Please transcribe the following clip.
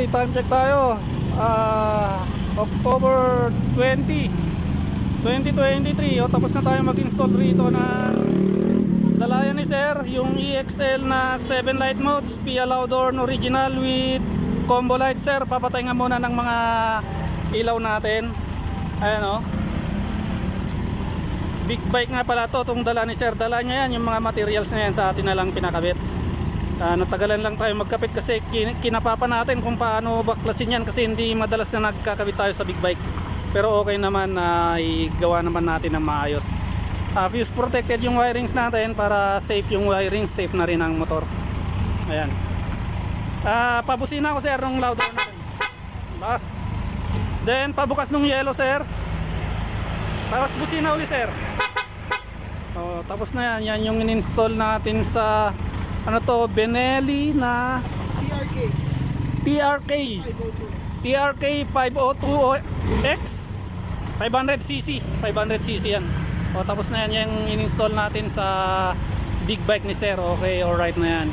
Okay, time check tayo. October 20, 2023. Tapos na tayo mag-install rito ng dalayan ni sir, yung EXL na 7 light modes, Pia Loudorn original with combo light sir. Papatay nga muna ng mga ilaw natin. Ayan big bike nga pala to, itong dala ni sir. Dala niya yan, yung mga materials na yan sa atin na lang pinakabit. Natagalan lang tayo magkapit kasi kinapapa natin kung paano baklasin yan, kasi hindi madalas na nagkakabit tayo sa big bike. Pero okay naman na igawa naman natin ng maayos. Fuse protected yung wirings natin para safe yung wirings, safe na rin ang motor. Ayan. Pabusina ko sir nung louder natin. Bas. Then pabukas nung yellow sir. Tapos busina uli sir. Tapos na yan. Yan yung in-install natin sa Benelli na TRK 502X 500cc 500cc yan. Tapos na yan yung in-install natin sa big bike ni sir. Okay, alright na yan.